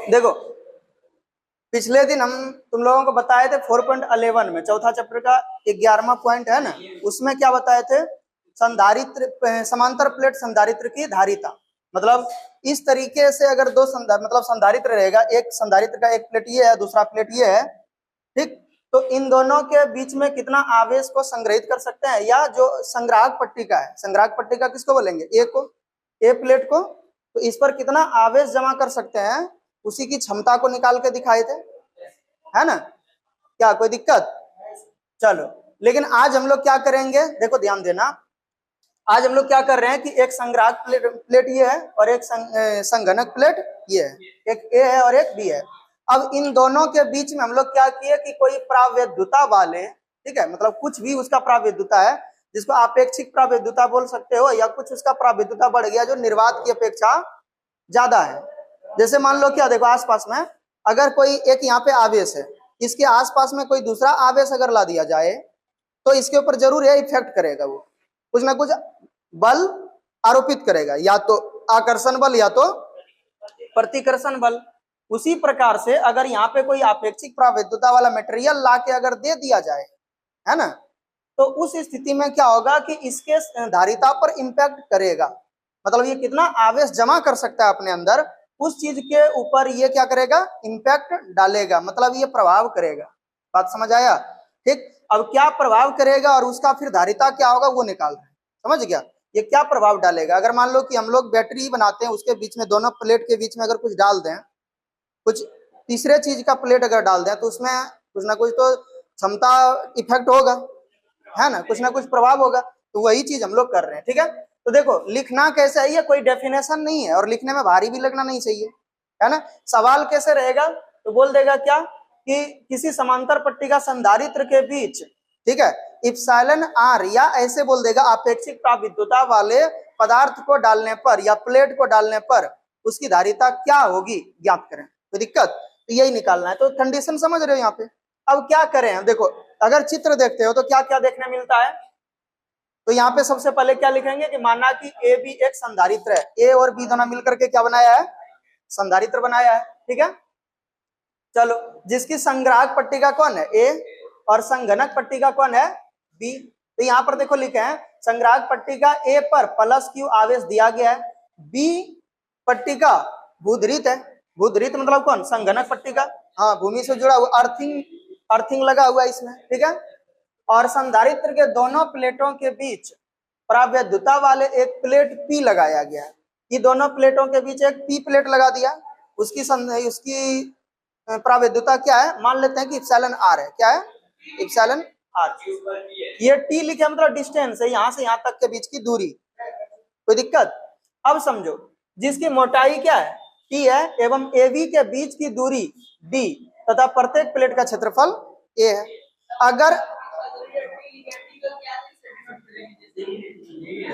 देखो पिछले दिन हम तुम लोगों को बताए थे 4.11 में चौथा चैप्टर का 11वां पॉइंट है ना, उसमें क्या बताए थे? संधारित्र समांतर प्लेट संधारित्र की धारिता। मतलब इस तरीके से अगर दो संधारित्र रहेगा, एक संधारित्र का एक प्लेट ये है, दूसरा प्लेट ये है, ठीक? तो इन दोनों के बीच में कितना आवेश को संग्रहित कर सकते हैं, या जो संग्राहक पट्टिका है, संग्राहक पट्टिका किसको बोलेंगे? ए को, ए प्लेट को। तो इस पर कितना आवेश जमा कर सकते हैं, उसी की क्षमता को निकाल के दिखाए थे, है ना? क्या कोई दिक्कत? चलो, लेकिन आज हम लोग क्या करेंगे, देखो ध्यान देना। आज हम लोग क्या कर रहे हैं कि एक संग्राहक प्लेट ये है और एक संघनक प्लेट ये है, एक ए है और एक बी है। अब इन दोनों के बीच में हम लोग क्या किए कि कोई प्रावैधुता वाले, ठीक है, मतलब कुछ भी उसका प्रावैधुता है, जिसको अपेक्षिक प्रावैधुता बोल सकते हो, या कुछ उसका प्रावैधुता बढ़ गया जो निर्वात की अपेक्षा ज्यादा है। जैसे मान लो क्या, देखो आसपास में अगर कोई एक यहाँ पे आवेश है, इसके आसपास में कोई दूसरा आवेश अगर ला दिया जाए तो इसके ऊपर जरूर यह इफेक्ट करेगा, वो कुछ ना कुछ बल आरोपित करेगा, या तो आकर्षण बल या तो प्रतिकर्षण बल। उसी प्रकार से अगर यहाँ पे कोई अपेक्षिक प्रावैधुता वाला मटेरियल ला के अगर दे दिया जाए, है ना, तो उस स्थिति में क्या होगा कि इसके धारिता पर इंपैक्ट करेगा। मतलब ये कितना आवेश जमा कर सकता है अपने अंदर, उस चीज के ऊपर ये क्या करेगा? इंपैक्ट डालेगा, मतलब ये प्रभाव करेगा। बात समझ आया? ठीक। अब क्या प्रभाव करेगा और उसका फिर धारिता क्या होगा वो निकाल रहे हैं, समझ गया? ये क्या प्रभाव डालेगा? अगर मान लो कि हम लोग बैटरी बनाते हैं, उसके बीच में दोनों प्लेट के बीच में अगर कुछ डाल दें, कुछ तीसरे चीज का प्लेट अगर डाल दें, तो उसमें कुछ ना कुछ तो क्षमता इफेक्ट होगा, है ना, कुछ ना कुछ प्रभाव होगा। तो वही चीज हम लोग कर रहे हैं, ठीक है? तो देखो लिखना कैसे है, ये कोई डेफिनेशन नहीं है और लिखने में भारी भी लगना नहीं चाहिए, है ना? सवाल कैसे रहेगा तो बोल देगा क्या कि किसी समांतर पट्टिका संधारित्र के बीच, ठीक है, इप्सिलॉन आर, या ऐसे बोल देगा अपेक्षिक प्राविद्युता वाले पदार्थ को डालने पर या प्लेट को डालने पर उसकी धारिता क्या होगी ज्ञात करें। कोई दिक्कत? तो यही निकालना है। तो कंडीशन समझ रहे हो यहाँ पे? अब क्या करें, देखो अगर चित्र देखते हो तो क्या क्या देखने मिलता है। तो यहाँ पे सबसे पहले क्या लिखेंगे कि माना कि ए बी एक संधारित्र है, ए और बी दोनों मिलकर के क्या बनाया है? संधारित्र बनाया है, ठीक है? चलो, जिसकी संग्राहक पट्टिका कौन है? ए, और संघनक पट्टिका कौन है? बी। तो यहाँ पर देखो लिखे हैं संग्राहक पट्टिका ए पर प्लस क्यू आवेश दिया गया है, बी पट्टिका भूधृत है। भूधृत मतलब कौन? संघनक पट्टिका, हाँ, भूमि से जुड़ा हुआ, अर्थिंग लगा हुआ इसमें, ठीक है? और संधारित्र के दोनों प्लेटों के बीच प्रावैधुता वाले एक प्लेट पी लगाया गया है। ये दोनों प्लेटों के बीच एक पी प्लेट लगा दिया, उसकी प्रावैधुता क्या है? मान लेते हैं कि इप्सिलॉन आर है। क्या है? Epsilon are. ये टी लिखे मतलब डिस्टेंस है, यहां से यहां तक के बीच की दूरी। कोई दिक्कत? अब समझो, जिसकी मोटाई क्या है? टी है, एवं ए बी के बीच की दूरी डी, तथा प्रत्येक प्लेट का क्षेत्रफल ए है। अगर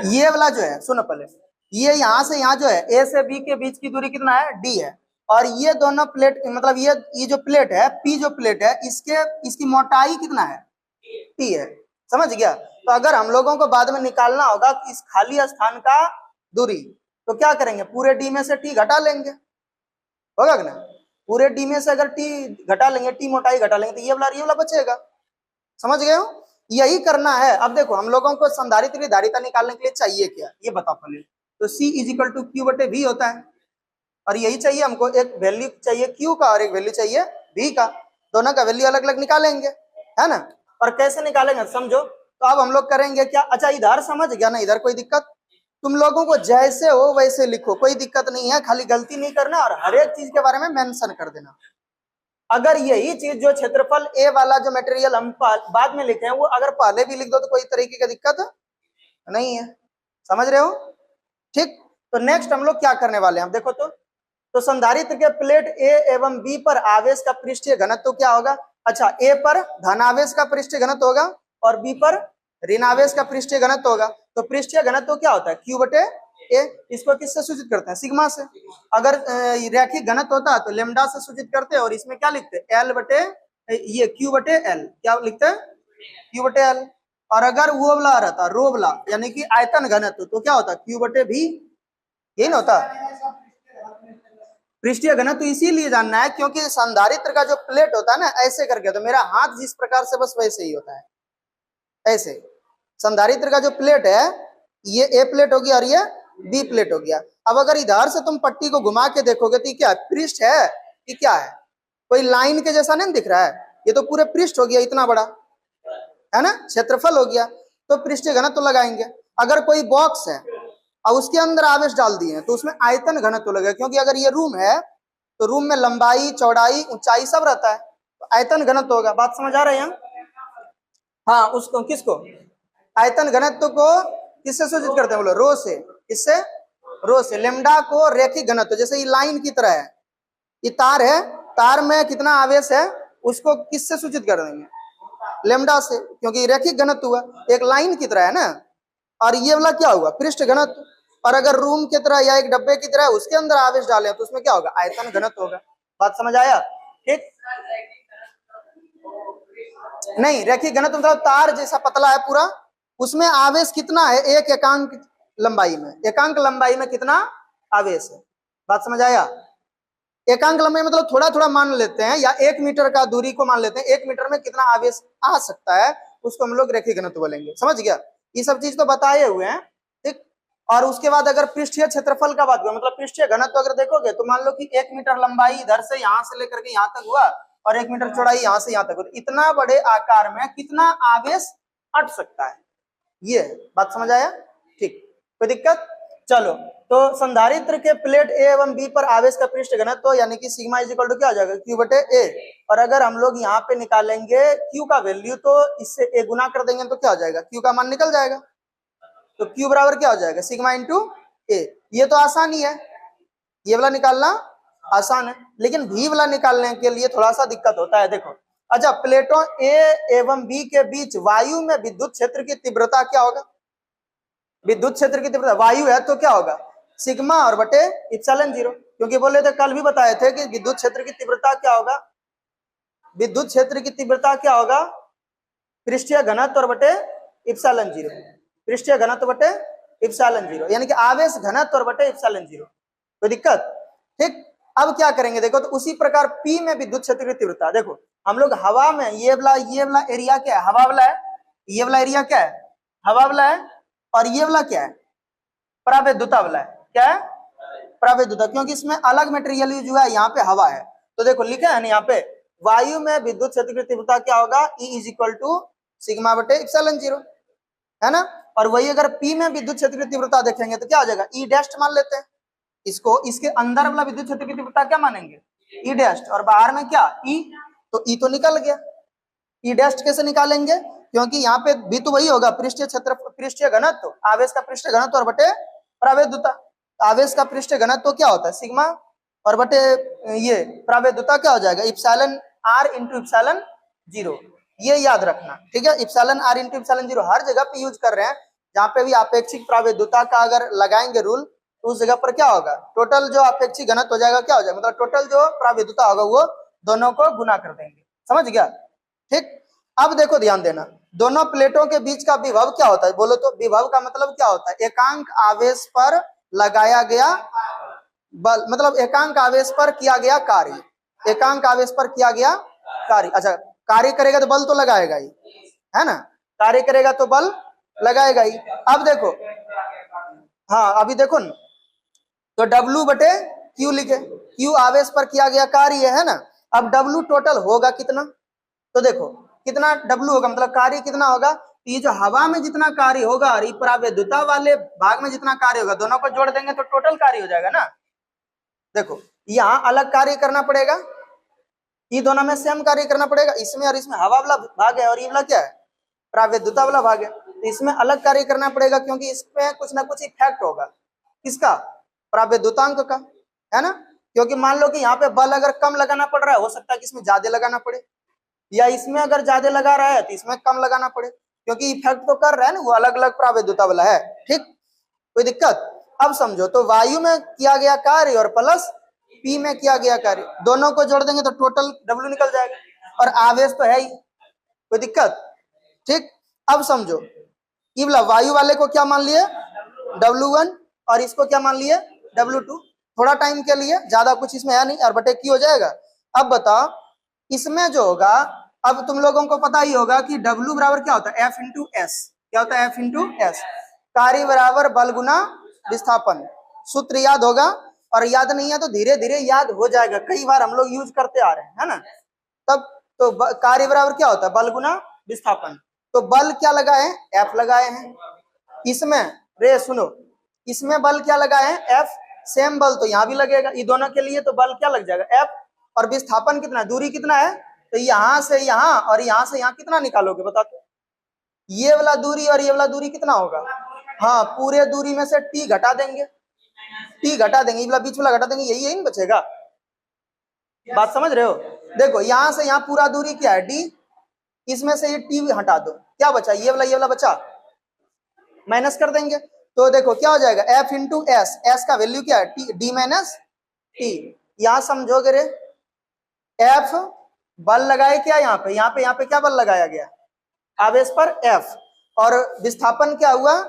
ये वाला जो है, सुनो पहले, ये यहां से यहां जो है ए से बी के बीच की दूरी कितना है? डी है। और ये दोनों प्लेट मतलब ये जो प्लेट है, पी जो प्लेट है, इसकी मोटाई कितना है? टी है। समझ गया? तो अगर हम लोगों को बाद में निकालना होगा कि इस खाली स्थान का दूरी, तो क्या करेंगे? पूरे डी में से टी घटा लेंगे, होगा कि ना? पूरे डी में से अगर टी घटा लेंगे, टी मोटाई घटा लेंगे, तो ये वाला बचेगा। समझ गए हो? यही करना है। अब देखो हम लोगों को संधारित्र की धारिता निकालने के लिए चाहिए क्या, ये बताओ पहले। तो C इजिकल टू क्यू बटे V होता है, और यही चाहिए हमको, एक वैल्यू चाहिए Q का और एक वैल्यू चाहिए V का। दोनों का वैल्यू अलग अलग निकालेंगे, है ना? और कैसे निकालेंगे समझो। तो अब हम लोग करेंगे क्या, अच्छा इधर समझ गया ना? इधर कोई दिक्कत? तुम लोगों को जैसे हो वैसे लिखो, कोई दिक्कत नहीं है, खाली गलती नहीं करना और हर एक चीज के बारे में मेंशन कर देना। अगर यही चीज जो क्षेत्रफल ए वाला जो मटेरियल हम बाद में लिखे हैं, वो अगर पहले भी लिख दो तो कोई तरीके की दिक्कत नहीं है। समझ रहे हो? ठीक। तो नेक्स्ट हम लोग क्या करने वाले हैं, देखो तो संधारित्र के प्लेट ए एवं बी पर आवेश का पृष्ठीय घनत्व क्या होगा? अच्छा, ए पर धनावेश का पृष्ठीय घनत्व होगा और बी पर ऋणावेश का पृष्ठीय घनत्व होगा। तो पृष्ठीय घनत्व क्या होता है? क्यू बटे ए। इसको किससे सूचित करते हैं? सिग्मा से। अगर रैखिक घनत्व होता है तो लेमडा से सूचित करते हैं, और इसमें क्या लिखते हैं? एल बटे ये क्यू बटे एल। क्या लिखते हैं? क्यू बटे एल। और अगर वो वाला रहता रो वाला, यानी कि आयतन घनत्व, तो क्या होता? क्यू बटे भी, यही ना होता? पृष्ठीय घनत्व इसीलिए जानना है क्योंकि संधारित्र का जो प्लेट होता है ना, ऐसे करके, तो मेरा हाथ जिस प्रकार से बस वैसे ही होता है, ऐसे। संधारित्र का जो प्लेट है, ये ए प्लेट हो गया और ये बी प्लेट हो गया। अब अगर इधर से तुम पट्टी को घुमा के देखोगे तो क्या है, पृष्ठ है कि क्या है? कोई लाइन के जैसा नहीं दिख रहा है, ये तो पूरे पृष्ठ हो गया, इतना बड़ा है ना, क्षेत्रफल हो गया। तो पृष्ठीय घनत्व लगाएंगे। अगर कोई बॉक्स है और उसके अंदर आवेश डाल दिए तो उसमें आयतन घनत्व लगेगा, क्योंकि अगर ये रूम है तो रूम में लंबाई, चौड़ाई, ऊंचाई सब रहता है, तो आयतन घनत्व होगा। बात समझ आ रही है? हाँ, उसको किसको, आयतन घनत्व को किससे सूचित करते हैं? बोलो, रो से। किससे? रो से। लेमडा को रैखिक घनत्व, जैसे ये लाइन की तरह है, ये तार है, तार में कितना आवेश है उसको किससे सूचित कर देंगे? लेमडा से, क्योंकि रैखिक घनत्व हुआ, एक लाइन की तरह है ना। और ये वाला क्या हुआ? पृष्ठ घनत्व। और अगर रूम की तरह या एक डब्बे की तरह उसके अंदर आवेश डाले तो उसमें क्या होगा? आयतन घनत्व होगा। बात समझ आया? ठीक। नहीं, रैखिक घनत्व मतलब तार जैसा पतला है पूरा, उसमें आवेश कितना है? एक एकांक लंबाई में, एकांक लंबाई में कितना आवेश है? बात समझ आया? एकांक लंबाई मतलब थोड़ा थोड़ा मान लेते हैं, या 1 मीटर का दूरी को मान लेते हैं, 1 मीटर में कितना आवेश आ सकता है, उसको हम लोग रैखिक घनत्व बोलेंगे। समझ गया? ये सब चीज तो बताए हुए हैं, ठीक। और उसके बाद अगर पृष्ठीय क्षेत्रफल का बात करें, मतलब पृष्ठीय घनत्व अगर देखोगे तो मान लो कि 1 मीटर लंबाई इधर से यहां से लेकर के यहां तक हुआ, और 1 मीटर चौड़ाई यहां से यहां तक हुआ, तो इतना बड़े आकार में कितना आवेश अट सकता है, ये बात समझ आया? ठीक, कोई दिक्कत? चलो, तो संधारित्र के प्लेट ए एवं बी पर आवेश का पृष्ठ घनत्व यानी कि सिग्मा इज इक्वल टू क्या हो जाएगा? क्यू बटे ए। और अगर हम लोग यहाँ पे निकालेंगे क्यू का वैल्यू, तो इससे ए गुना कर देंगे तो क्या हो जाएगा? क्यू का मान निकल जाएगा। तो क्यू बराबर क्या हो जाएगा? सिग्मा इंटू ए। ये तो आसान ही है, ये वाला निकालना आसान है, लेकिन भी वाला निकालने के लिए थोड़ा सा दिक्कत होता है। देखो, अच्छा, प्लेटों ए एवं बी के बीच वायु में विद्युत क्षेत्र की तीव्रता क्या होगा? विद्युत क्षेत्र की तीव्रता, वायु है तो क्या होगा? सिग्मा और बटे इप्सिलॉन 0। क्योंकि बोले थे, कल भी बताए थे कि विद्युत क्षेत्र की तीव्रता क्या होगा? विद्युत क्षेत्र की तीव्रता क्या होगा? पृष्ठीय घनत्व और बटे इप्सिलॉन 0। पृष्ठीय घनत्व बटे इप्सिलॉन 0, यानी कि आवेश घनत्व और बटे इप्सिलॉन 0। कोई दिक्कत? ठीक। अब क्या करेंगे? देखो, तो उसी प्रकार P में विद्युत क्षेत्र की तीव्रता, देखो हम लोग हवा में, ये वाला एरिया क्या है? हवा वाला है। ये वाला एरिया क्या है? हवा वाला है। और ये वाला क्या है? प्रावैधुता वाला है। क्या है? प्रावैधुता, क्योंकि इसमें अलग मटेरियल यूज हुआ है, यहाँ पे हवा है। तो देखो लिखा है ना यहाँ पे, वायु में विद्युत क्षेत्र की तीव्रता क्या होगा? E is equal to sigma बटे इप्सिलॉन 0, है ना। और वही अगर P में विद्युत क्षेत्र की तीव्रता देखेंगे तो क्या हो जाएगा? E डैश मान लेते हैं इसको, इसके अंदर वाला विद्युत क्षेत्र की तीव्रता क्या मानेंगे? E डैश, और बाहर में क्या? E, तो E तो निकल गया। E डैश कैसे निकालेंगे? क्योंकि यहाँ पे भी तो वही होगा, पृष्ठीय क्षेत्र, पृष्ठीय घनत्व, आवेश का पृष्ठ घनत्व और बटे प्रावैधुता। आवेश का पृष्ठ घनत्व क्या होता है? सिग्मा, और बटे ये प्रावैधुता क्या हो जाएगा? Epsilon r into epsilon 0। ये याद रखना, ठीक है। इप्सिलॉन r इंटू इप्सिलॉन 0 हर जगह पे यूज कर रहे हैं। जहाँ पे भी आपेक्षिक प्रावैधुता का अगर लगाएंगे रूल, तो उस जगह पर क्या होगा? टोटल जो आपेक्षिक घनत्व हो जाएगा क्या हो जाएगा? मतलब टोटल जो प्रावैधुता होगा वो दोनों को गुना कर देंगे। समझ गया? ठीक। अब देखो, ध्यान देना, दोनों प्लेटों के बीच का विभव क्या होता है? बोलो तो, विभव का मतलब क्या होता है? एकांक आवेश पर लगाया गया बल, मतलब एकांक आवेश पर किया गया कार्य। एकांक आवेश पर किया गया कार्य। अच्छा, कार्य करेगा तो बल तो लगाएगा ही, है ना। कार्य करेगा तो बल लगाएगा ही। अब देखो, हाँ अभी देखो न, तो W बटे Q लिखे, Q आवेश पर किया गया कार्य है ना। अब W टोटल होगा कितना? तो देखो कितना W होगा, मतलब कार्य कितना होगा? ये जो हवा में जितना कार्य होगा और प्रावैधुता वाले भाग में जितना कार्य होगा, दोनों को जोड़ देंगे तो टोटल कार्य हो जाएगा ना। देखो, यहाँ अलग कार्य करना पड़ेगा, ये दोनों में सेम कार्य करना पड़ेगा, इसमें और इसमें हवा वाला भाग है और ये वाला क्या है? प्रावैधुता वाला भाग है। तो इसमें अलग कार्य करना पड़ेगा, क्योंकि इसमें कुछ ना कुछ इफेक्ट होगा। किसका? प्रावैधुतांक का, है ना। क्योंकि मान लो कि यहाँ पे बल अगर कम लगाना पड़ रहा है, हो सकता है कि इसमें ज्यादा लगाना पड़े, या इसमें अगर ज्यादा लगा रहा है तो इसमें कम लगाना पड़े, क्योंकि इफेक्ट तो कर रहा है ना, वो अलग अलग प्रावैधुता वाला है। ठीक, कोई दिक्कत? अब समझो, तो वायु में किया गया कार्य और प्लस P में किया गया कार्य, दोनों को जोड़ देंगे तो टोटल W निकल जाएगा, और आवेश तो है ही। कोई दिक्कत? ठीक, अब समझो, ये वाला वायु वाले को क्या मान लिए? W1, और इसको क्या मान लिए? W2। थोड़ा टाइम के लिए, ज्यादा कुछ इसमें है नहीं, r/q हो जाएगा। अब बताओ इसमें जो होगा, अब तुम लोगों को पता ही होगा कि W बराबर क्या होता है, F इंटू एस। क्या होता है, F इंटू एस। कार्य बराबर बल गुना विस्थापन, सूत्र याद होगा, और याद नहीं है तो धीरे धीरे याद हो जाएगा, कई बार हम लोग यूज करते आ रहे हैं, है ना। तब तो कार्य बराबर क्या होता है, बल गुना विस्थापन। तो बल क्या लगाए, F लगाए हैं। इसमें रे सुनो, इसमें बल क्या लगाए हैं, F। सेम बल तो यहाँ भी लगेगा, ये दोनों के लिए तो बल क्या लग जाएगा, F। और विस्थापन कितना, दूरी कितना है, तो यहां से यहां और यहां से यहां कितना निकालोगे बता तो, ये वाला दूरी और ये वाला दूरी कितना होगा, हाँ पूरे दूरी में से t घटा देंगे, t घटा देंगे, ये वाला बीच वाला घटा देंगे, यही यही बचेगा। बात समझ रहे हो, देखो यहां से यहां पूरा दूरी क्या है d, इसमें से ये t हटा दो, क्या बचा, ये वाला बचा, माइनस कर देंगे। तो देखो क्या हो जाएगा, F इंटू एस, एस का वैल्यू क्या है, d माइनस टी। यहां समझोगे रे, F बल लगाए क्या, यहाँ पे क्या बल लगाया गया, आवेश पर F, और विस्थापन क्या हुआ,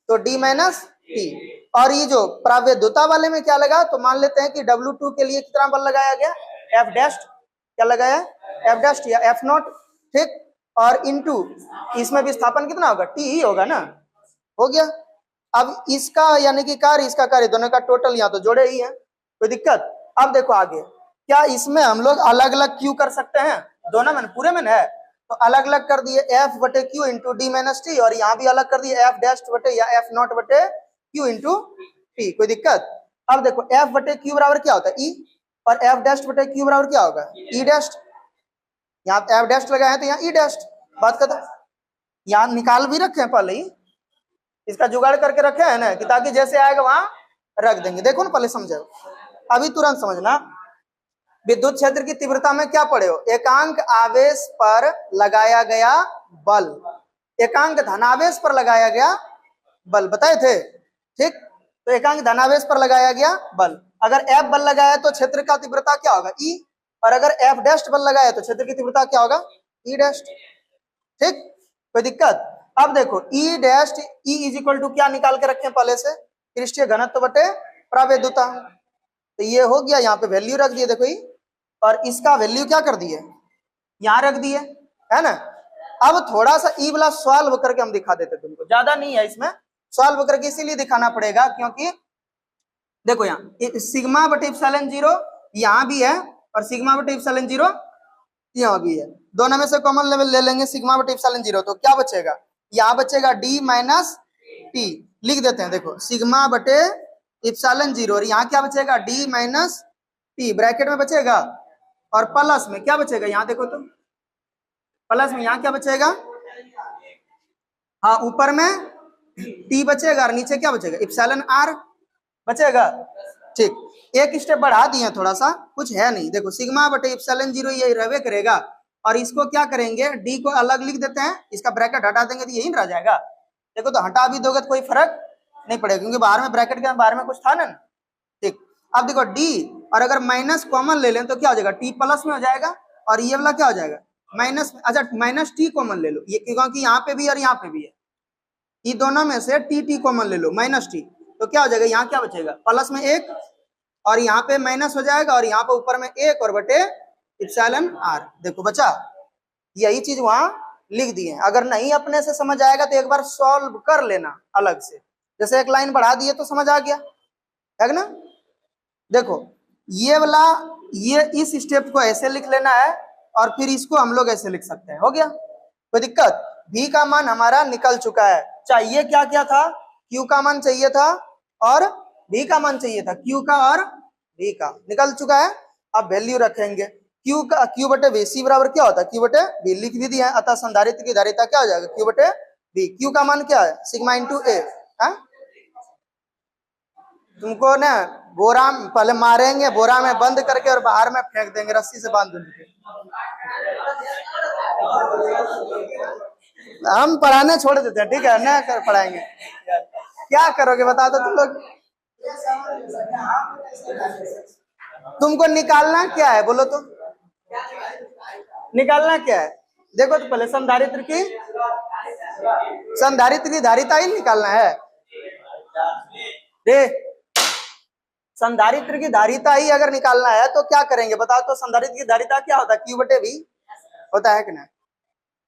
तो d माइनस टी। और ये जो प्रावेद्युता वाले में क्या लगा, तो मान लेते हैं कि W2 के लिए कितना बल लगाया गया, F डैश, क्या लगाया, F डैश या F नॉट, ठीक। और इनटू इसमें विस्थापन कितना होगा, t ही होगा ना, हो गया। अब इसका यानी कि कार्य, इसका कार्य, दोनों का टोटल यहाँ तो जोड़े ही है, कोई दिक्कत। अब देखो आगे, क्या इसमें हम लोग अलग अलग क्यू कर सकते हैं, दोनों में पूरे में है, तो अलग अलग कर दिए F/Q into D minus T, और यहाँ भी अलग कर दिए F डैश बटे या F नॉट बटे Q इंटू टी, कोई दिक्कत। अब देखो F/Q बराबर क्या होता है, E, और F डैश बटे Q बराबर क्या होगा, E डैश। यहाँ F डैश लगाए हैं तो यहाँ E डैश, बात खत्म। यहाँ निकाल भी रखे हैं पहले ही, इसका जुगाड़ करके रखे है ना, कि ताकि जैसे आएगा वहां रख देंगे। देखो ना पहले समझो, अभी तुरंत समझना। विद्युत क्षेत्र की तीव्रता में क्या पढ़े हो, एकांक आवेश पर लगाया गया बल, एकांक धनावेश पर लगाया गया बल बताए थे, ठीक। तो एकांक धनावेश पर लगाया गया बल, अगर F बल लगाया तो क्षेत्र का तीव्रता क्या होगा, E, और अगर F डैश बल लगाया तो क्षेत्र की तीव्रता क्या होगा, E डैश, ठीक, कोई दिक्कत। अब देखो E dash, E is equal to क्या निकाल के रखे पहले से, पृष्ठीय घनत्व बटे प्रावेद्युता, तो ये हो गया, यहाँ पे वैल्यू रख दिए देखो, और इसका वैल्यू क्या कर दिए, यहां रख दिए, है ना। अब थोड़ा सा ई वाला सॉल्व करके हम दिखा देते तुमको, ज्यादा नहीं है इसमें, सॉल्व करके इसीलिए दिखाना पड़ेगा क्योंकि देखो यहाँ सिग्मा बटे इप्सिलॉन 0 यहाँ भी है, और सिग्मा बटे इप्सिलॉन 0 यहाँ भी है, दोनों में से कॉमन लेवल ले लेंगे सिग्मा बटे इप्सिलॉन 0, तो क्या बचेगा, यहाँ बचेगा d माइनस टी, लिख देते हैं, देखो सिग्मा बटे इप्सिलॉन 0, और यहाँ क्या बचेगा, d माइनस टी, ब्रैकेट में बचेगा, और प्लस में क्या बचेगा, यहाँ देखो तो प्लस में यहाँ क्या बचेगा, हाँ ऊपर में t बचेगा, और नीचे क्या बचेगा, इप्सिलॉन r बचेगा, ठीक। एक स्टेप बढ़ा दिए, थोड़ा सा कुछ है नहीं, देखो सिग्मा बटे इप्सिलॉन 0 ये रहवे करेगा, और इसको क्या करेंगे, d को अलग लिख देते हैं, इसका ब्रैकेट हटा देंगे तो यही रह जाएगा, देखो तो हटा भी दोगे तो कोई फर्क नहीं पड़ेगा, क्योंकि बाहर में ब्रैकेट के बाहर में कुछ था ना, ठीक। अब देखो d, और अगर माइनस कॉमन ले लें तो क्या हो जाएगा, t प्लस में हो जाएगा, और ये वाला क्या हो जाएगा माइनस, अच्छा माइनस t कॉमन ले लो, ये क्योंकि यहाँ पे भी और यहाँ पे भी है, ये दोनों में से t कॉमन ले लो, माइनस t, तो क्या हो जाएगा, यहाँ क्या बचेगा, प्लस में 1, और यहाँ पे माइनस हो जाएगा, और यहाँ पे ऊपर में 1 और बटे इप्सिलॉन r, देखो बचा, यही चीज वहां लिख दिए। अगर नहीं अपने से समझ आएगा तो एक बार सॉल्व कर लेना अलग से, जैसे एक लाइन बढ़ा दिए तो समझ आ गया है ना। देखो ये वाला, ये इस स्टेप को ऐसे लिख लेना है, और फिर इसको हम लोग ऐसे लिख सकते हैं, हो गया, कोई दिक्कत। v का मान हमारा निकल चुका है, चाहिए क्या क्या था, q का मान चाहिए था और v का मान चाहिए था, q का और v का निकल चुका है। अब वैल्यू रखेंगे, q का, q बटे v, c बराबर क्या होता है, q बटे v, लिख भी दिया है, अतः संधारित्र की धारिता क्या हो जाएगा, q बटे v, q का मान क्या है, सिग्मा इंटू ए। तुमको ना बोरा पहले मारेंगे, बोरा में बंद करके और बाहर में फेंक देंगे, रस्सी से बांध देंगे। हम पढ़ाने छोड़ देते हैं, ठीक है ना, कर पढ़ाएंगे, क्या करोगे बता दो तुम लोग, तुमको निकालना क्या है बोलो तो, निकालना क्या है, देखो तो पहले संधारित्र की धारिता ही निकालना है, संधारित्र की धारिता ही अगर निकालना है तो क्या करेंगे बताओ तो? संधारित्र की धारिता क्या होता है? Q/V होता है कि नहीं?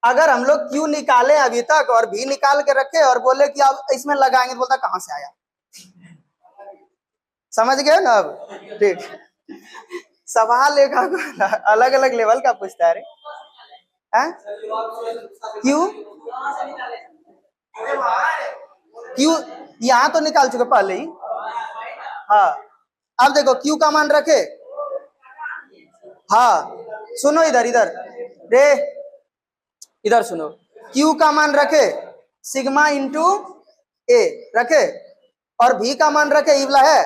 अगर हम लोग Q निकाले अभी तक और V निकाल के रखे और बोले कि अब इसमें लगाएंगे तो बोलता कहां से आया? समझ गए ना? अब ठीक, सवाल एक अलग अलग लेवल का पूछता है रे। क्यों क्यों यहां तो निकाल चुके पहले ही। हाँ अब देखो Q का मान रखे। हाँ सुनो इधर इधर रे, इधर सुनो। Q का मान रखे सिग्मा इंटू ए रखे और V का मान रखे, इवला है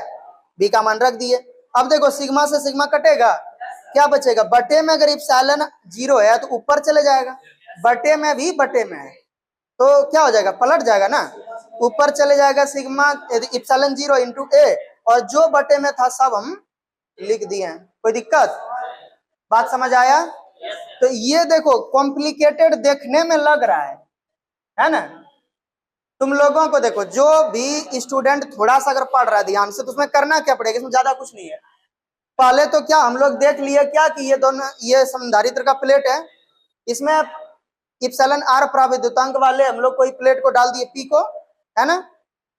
V का मान रख दिए। अब देखो सिग्मा से सिग्मा कटेगा, क्या बचेगा? बटे में अगर इप्सिलॉन 0 है तो ऊपर चले जाएगा, बटे में भी बटे में है तो क्या हो जाएगा? पलट जाएगा ना, ऊपर चले जाएगा सिग्मा इप्सिलॉन 0 इंटू ए, और जो बटे में था सब हम लिख दिए। कोई दिक्कत? बात समझ आया? तो ये देखो कॉम्प्लिकेटेड देखने में लग रहा है ना? तुम लोगों को देखो, जो भी स्टूडेंट थोड़ा सा अगर पढ़ रहा है ध्यान से तो उसमें करना क्या पड़ेगा? इसमें ज्यादा कुछ नहीं है। पहले तो क्या हम लोग देख लिए क्या कि ये दोनों, ये संधारित्र का प्लेट है, इसमें इप्सिलॉन आर प्राविद्युतांक वाले हम लोग कोई प्लेट को डाल दिए पी को, है ना?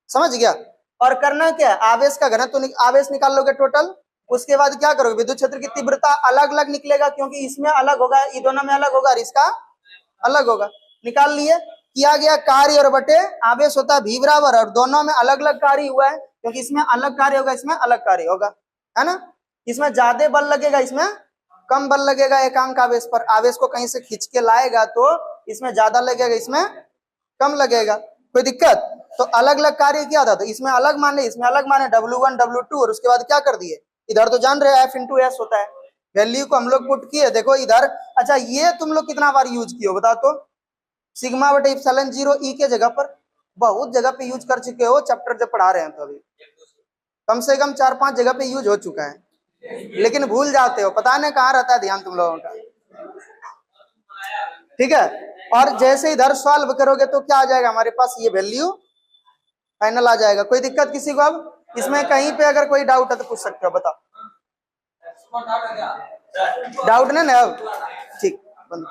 समझ गया? और करना क्या? आवेश का घनत्व तो आवेश निकाल लोगे टोटल। उसके बाद क्या करोगे? विद्युत क्षेत्र की तीव्रता अलग अलग निकलेगा क्योंकि इसमें अलग होगा, ये दोनों में अलग होगा और इसका अलग होगा। निकाल लिए। किया गया कार्य और बटे आवेश होता है V बराबर, और दोनों में अलग अलग कार्य हुआ है क्योंकि इसमें अलग कार्य होगा, इसमें अलग कार्य होगा, है ना? इसमें ज्यादा बल लगेगा, इसमें कम बल लगेगा एकांक आवेश पर। आवेश को कहीं से खींच के लाएगा तो इसमें ज्यादा लगेगा, इसमें कम लगेगा। कोई दिक्कत? तो अलग अलग कार्य किया था, तो इसमें अलग माने, इसमें अलग माने, W1 W2, और उसके बाद क्या कर दिए? इधर तो जान रहे F इंटू एस होता है, वैल्यू को हम लोग पुट किए। देखो इधर, अच्छा ये तुम लोग कितना बार यूज किए हो बताओ तो? सिग्मा बटे इप्सिलॉन 0 ई के जगह पर बहुत जगह पे यूज कर चुके हो, चैप्टर जब पढ़ा रहे हैं तो अभी कम से कम 4-5 जगह पे यूज हो चुका है, लेकिन भूल जाते हो, पता नहीं कहाँ रहता है ध्यान तुम लोगों का। ठीक है, और जैसे इधर सॉल्व करोगे तो क्या आ जाएगा हमारे पास? ये वैल्यू फाइनल आ जाएगा। कोई दिक्कत किसी को? अब इसमें कहीं पे अगर कोई डाउट है तो पूछ सकते हो, बताओ। डाउट नहीं ना? अब ठीक बंद।